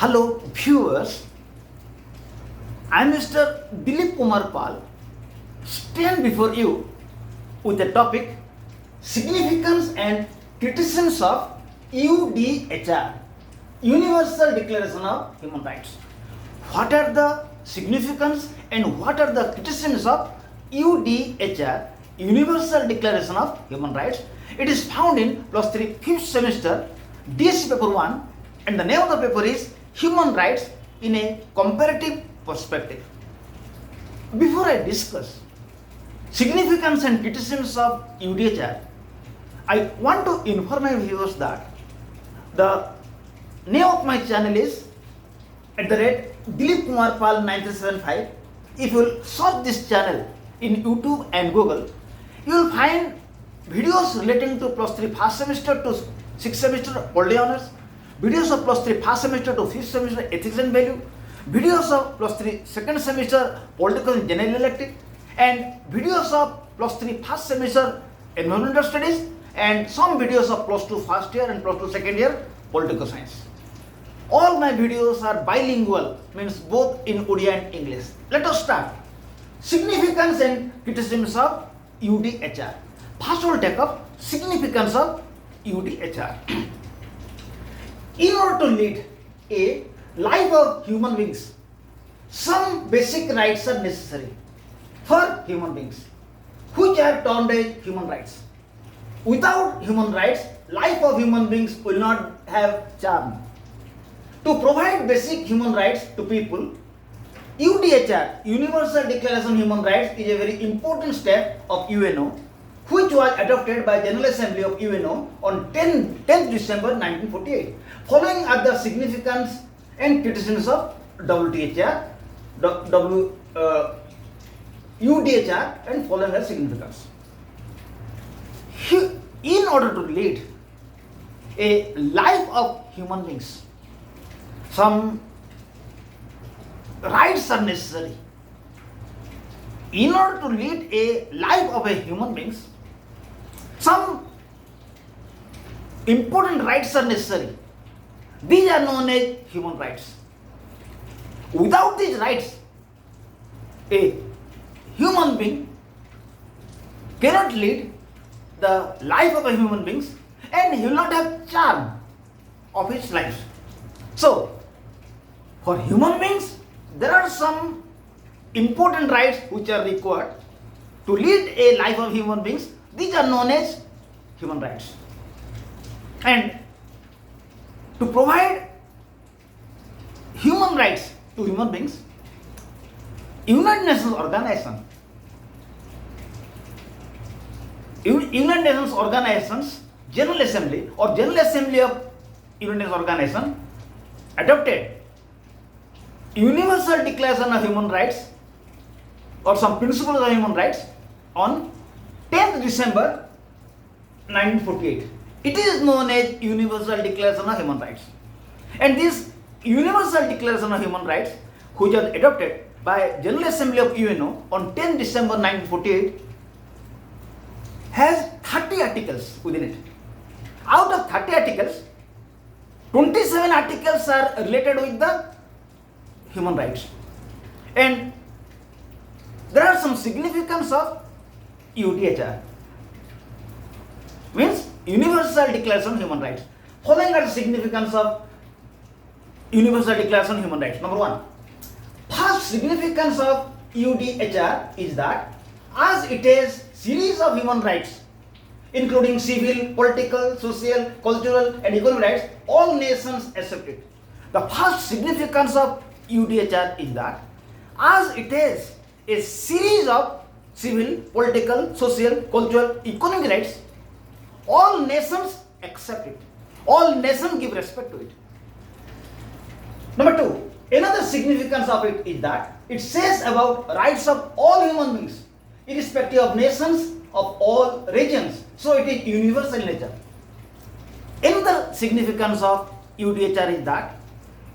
Hello viewers, I am Mr. Dilip Kumar Pal, stand before you with the topic Significance and Criticisms of UDHR, Universal Declaration of Human Rights. What are the significance and what are the criticisms of UDHR, Universal Declaration of Human Rights? It is found in +3 5th semester DSE paper 1 and the name of the paper is Human Rights in a Comparative Perspective. Before I discuss significance and criticisms of UDHR, I want to inform my viewers that the name of my channel is Dilip Kumar Pal 9375. If you will search this channel in YouTube and Google, you will find videos relating to +3 first semester to 6th semester Political Honors, videos of +3 first semester to 5th semester Ethics and Value, videos of +3 second semester Political and General Elective, and videos of +3 first semester Environmental Studies, and some videos of +2 first year and +2 second year Political Science. All my videos are bilingual, means both in Odia and English. Let us start. Significance and criticisms of UDHR. First we will take up significance of UDHR. In order to lead a life of human beings, some basic rights are necessary for human beings, which are termed as human rights. Without human rights, life of human beings will not have charm. To provide basic human rights to people, UDHR, Universal Declaration of Human Rights, is a very important step of UNO, which was adopted by General Assembly of UNO on 10th December 1948. Following are the significance and criticisms of UDHR and following are significance. In order to lead a life of human beings, some rights are necessary. In order to lead a life of a human beings, some important rights are necessary. These are known as human rights. Without these rights, a human being cannot lead the life of a human being and he will not have charm of his life. So, for human beings, there are some important rights which are required to lead a life of human beings. These are known as human rights. And to provide human rights to human beings, United Nations Organizations, General Assembly or General Assembly of United Nations Organization adopted Universal Declaration of Human Rights or some principles of human rights on 10th December 1948. It is known as Universal Declaration of Human Rights. And this Universal Declaration of Human Rights, which was adopted by General Assembly of UNO on 10th December 1948, has 30 articles within it. Out of 30 articles, 27 articles are related with the human rights. And there are some significance of UDHR, means Universal Declaration of Human Rights. Following are the significance of Universal Declaration of Human Rights. Number 1, first significance of UDHR is that as it is series of human rights, including civil, political, social, cultural and economic rights, all nations accept it. The first significance of UDHR is that as it is a series of civil, political, social, cultural, economic rights, all nations accept it. All nations give respect to it. Number 2, another significance of it is that it says about rights of all human beings, irrespective of nations, of all regions. So it is universal in nature. Another significance of UDHR is that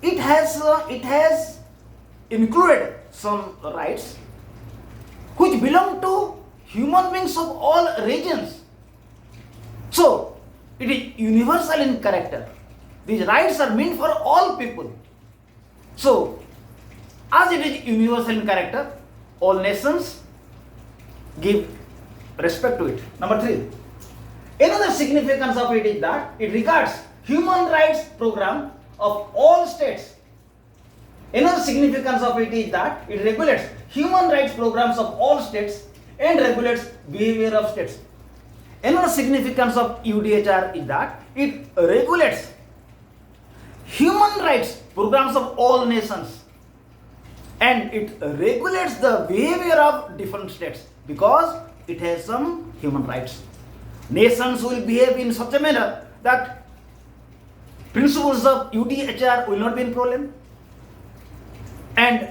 it has included some rights which belong to human beings of all regions. So it is universal in character. These rights are meant for all people. So, as it is universal in character, all nations give respect to it. Number 3. Another significance of it is that it regards human rights program of all states. Another significance of it is that it regulates human rights programs of all states and regulates behavior of states. Another significance of UDHR is that it regulates human rights programs of all nations and it regulates the behavior of different states because it has some human rights. Nations will behave in such a manner that principles of UDHR will not be in problem, and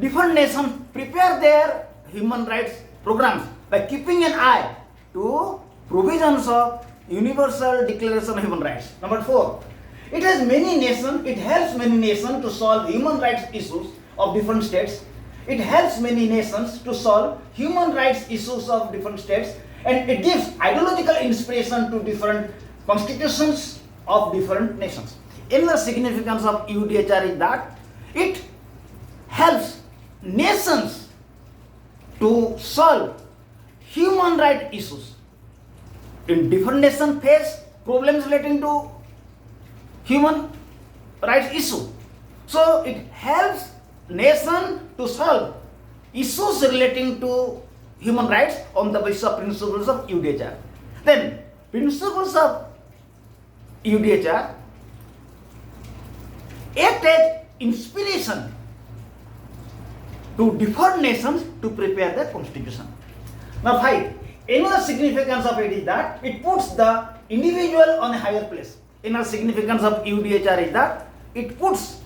different nations prepare their human rights programs by keeping an eye to provisions of Universal Declaration of Human Rights. Number 4, it helps many nations to solve human rights issues of different states. It helps many nations to solve human rights issues of different states, and it gives ideological inspiration to different constitutions of different nations. Another significance of UDHR is that it helps nations to solve human rights issues. In different nations face problems relating to human rights issue. So it helps nation to solve issues relating to human rights on the basis of principles of UDHR. Then principles of UDHR act as inspiration to different nations to prepare their constitution. Now 5. Another significance of it is that it puts the individual on a higher place. Another significance of UDHR is that it puts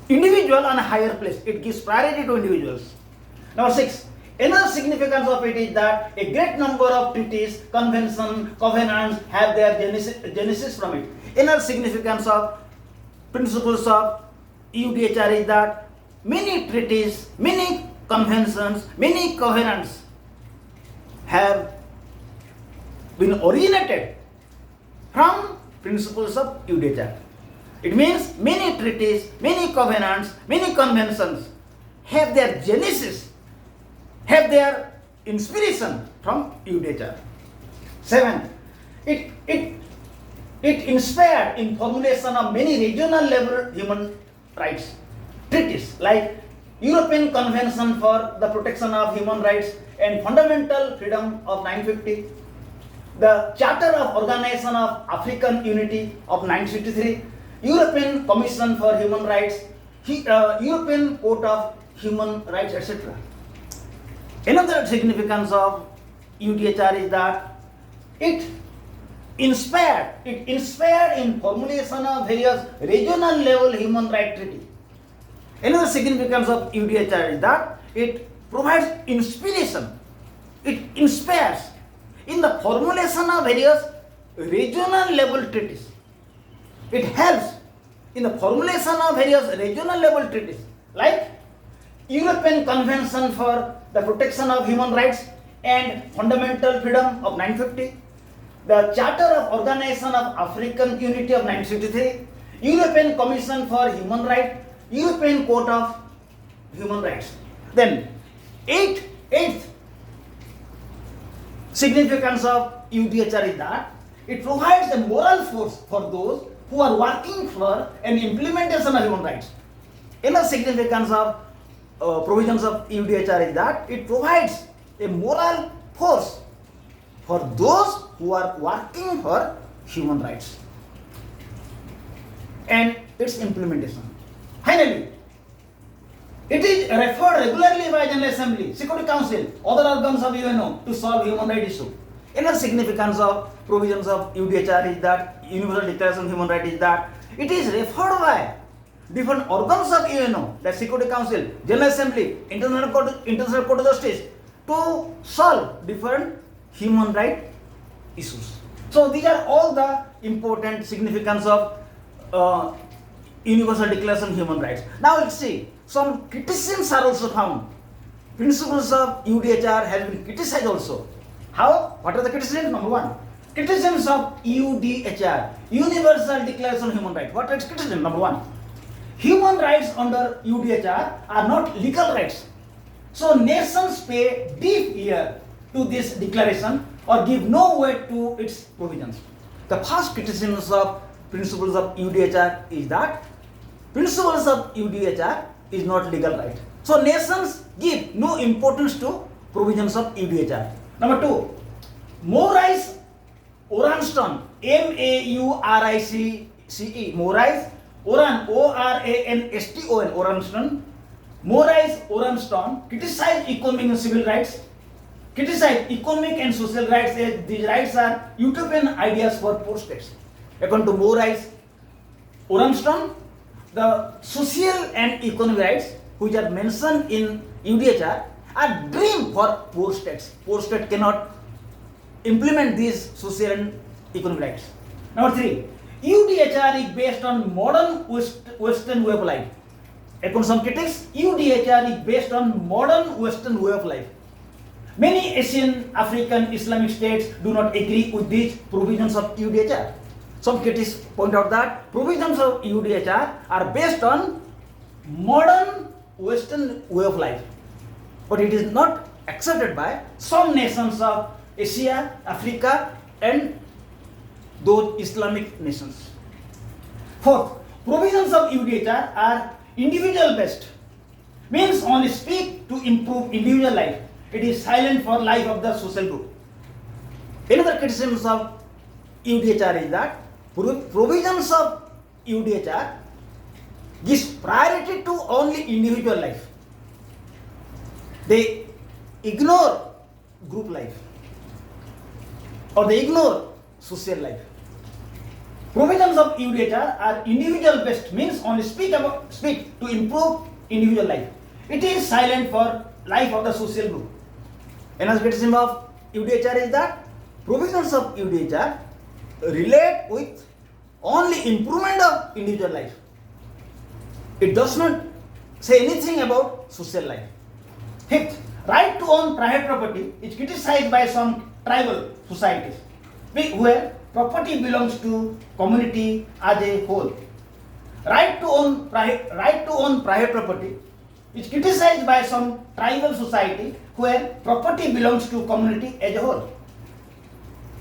individual on a higher place. It gives priority to individuals. Number 6. Another significance of it is that a great number of treaties, conventions, covenants have their genesis from it. Another significance of principles of UDHR is that many treaties, many conventions, many covenants have been originated from principles of UDHR. It means many treaties, many covenants, many conventions have their genesis, have their inspiration from UDHR. 7. It inspired in formulation of many regional level human rights treaties like European Convention for the Protection of Human Rights and Fundamental Freedom of 1950, the Charter of Organization of African Unity of 1963, European Commission for Human Rights, European Court of Human Rights, etc. Another significance of UDHR is that it inspired in formulation of various regional level human rights treaty. Another significance of UDHR is that it provides inspiration. It inspires in the formulation of various regional level treaties. It helps in the formulation of various regional level treaties like European Convention for the Protection of Human Rights and Fundamental Freedom of 1950, the Charter of Organization of African Unity of 1963, European Commission for Human Rights, European Court of Human Rights. Then, eighth significance of UDHR is that it provides a moral force for those who are working for an implementation of human rights. Another significance of provisions of UDHR is that it provides a moral force for those who are working for human rights and its implementation. Finally, it is referred regularly by General Assembly, Security Council, other organs of UNO to solve human rights issue. Another significance of provisions of UDHR is that Universal Declaration of Human Rights is that it is referred by different organs of UNO, the Security Council, General Assembly, International Court of Justice, to solve different human rights issues. So these are all the important significance of Universal Declaration of Human Rights. Now let's see, some criticisms are also found. Principles of UDHR have been criticized also. How? What are the criticisms? Number 1, criticisms of UDHR, Universal Declaration of Human Rights. What are its criticism? Number 1, human rights under UDHR are not legal rights. So nations pay deaf ear to this declaration or give no weight to its provisions. The first criticism of principles of UDHR is that principles of UDHR is not legal right. So nations give no importance to provisions of UDHR. Number 2, Maurice Oranston, M-A-U-R-I-C-E, Maurice Oran, O-R-A-N-S-T-O-N, Oranston, Maurice Oranston criticized economic and civil rights, criticized economic and social rights as these rights are utopian ideas for poor states. According to Maurice Oranston, the social and economic rights which are mentioned in UDHR are dream for poor states. Poor states cannot implement these social and economic rights. Number 3, UDHR is based on modern Western way of life. According to some critics, UDHR is based on modern Western way of life. Many Asian, African, Islamic states do not agree with these provisions of UDHR. Some critics point out that provisions of UDHR are based on modern Western way of life, but it is not accepted by some nations of Asia, Africa, and those Islamic nations. Fourth, provisions of UDHR are individual based, means only speak to improve individual life. It is silent for life of the social group. Another criticism of UDHR is that provisions of UDHR gives priority to only individual life. They ignore group life or they ignore social life. Provisions of UDHR are individual based, means only speak to improve individual life. It is silent for life of the social group. Another criticism of UDHR is that provisions of UDHR relate with only improvement of individual life. It does not say anything about social life. Fifth, right to own private property is criticized by some tribal societies where property belongs to community as a whole. Right to own private property is criticized by some tribal society where property belongs to community as a whole.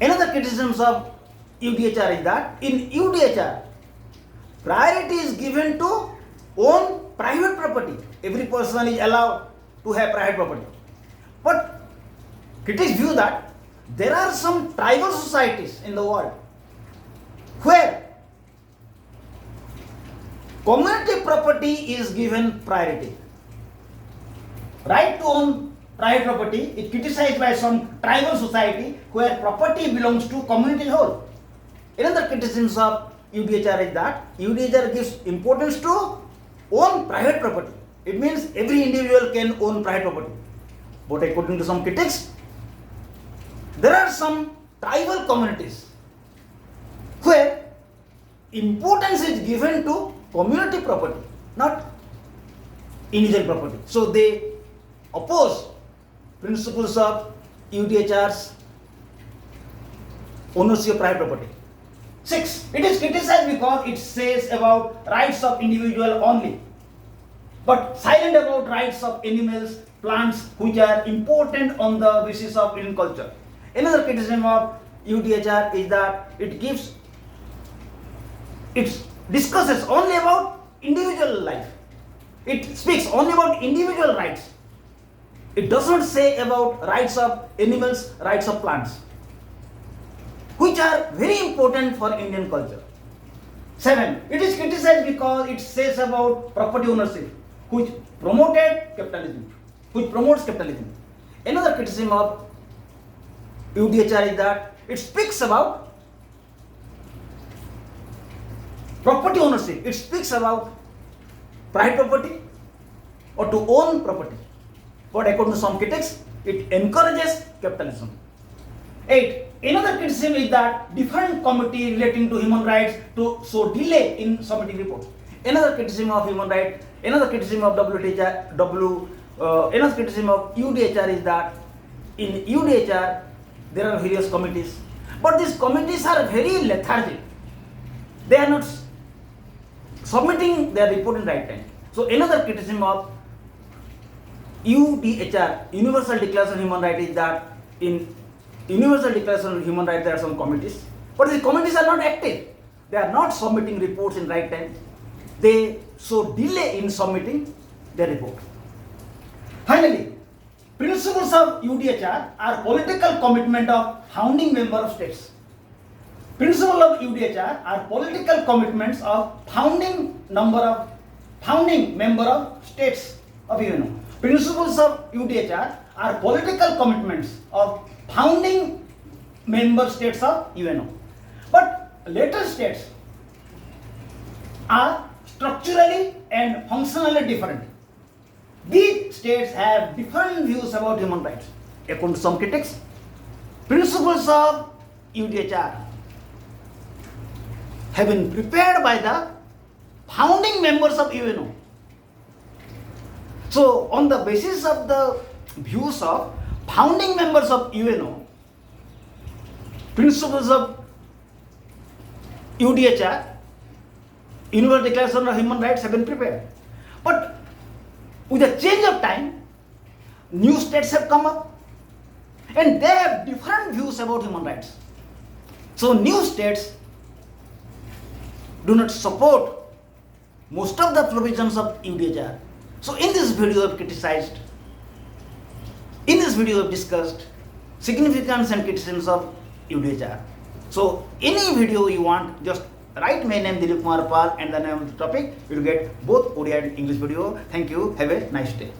Another criticism of UDHR is that in UDHR, priority is given to own private property. Every person is allowed to have private property. But critics view that there are some tribal societies in the world where community property is given priority. Right to own private property is criticized by some tribal society where property belongs to community as a whole. Another criticism of UDHR is that UDHR gives importance to own private property. It means every individual can own private property. But according to some critics, there are some tribal communities where importance is given to community property, not individual property. So they oppose principles of UDHR's ownership of private property. 6. It is criticized because it says about rights of individual only, but silent about rights of animals, plants, which are important on the basis of Indian culture. Another criticism of UDHR is that it discusses only about individual life. It speaks only about individual rights. It does not say about rights of animals, rights of plants, which are very important for Indian culture. 7. It is criticized because it says about property ownership, which promotes capitalism. Another criticism of UDHR is that it speaks about property ownership. It speaks about private property or to own property. But according to some critics, it encourages capitalism. 8. Another criticism is that different committee relating to human rights to show delay in submitting reports. Another criticism of human rights, another criticism of another criticism of UDHR is that in UDHR there are various committees, but these committees are very lethargic. They are not submitting their report in right time. So another criticism of UDHR, Universal Declaration of Human Rights, is that in Universal Declaration of Human Rights there are some committees, but the committees are not active. They are not submitting reports in right time. They show delay in submitting their report. Finally, principles of UDHR are political commitment of founding member of states. Principles of UDHR are political commitments of founding member of states of UNO. Principles of UDHR are political commitments of founding member states of UNO. But later states are structurally and functionally different. These states have different views about human rights. According to some critics, principles of UDHR have been prepared by the founding members of UNO. So, on the basis of the views of founding members of UNO, principles of UDHR, Universal Declaration of Human Rights, have been prepared. But with a change of time, new states have come up and they have different views about human rights. So new states do not support most of the provisions of UDHR. So in this video I have criticized, in this video I have discussed significance and criticisms of UDHR. So any video you want, just write my name Dilip Kumar Pal and the name of the topic. You will get both Odia and English video. Thank you. Have a nice day.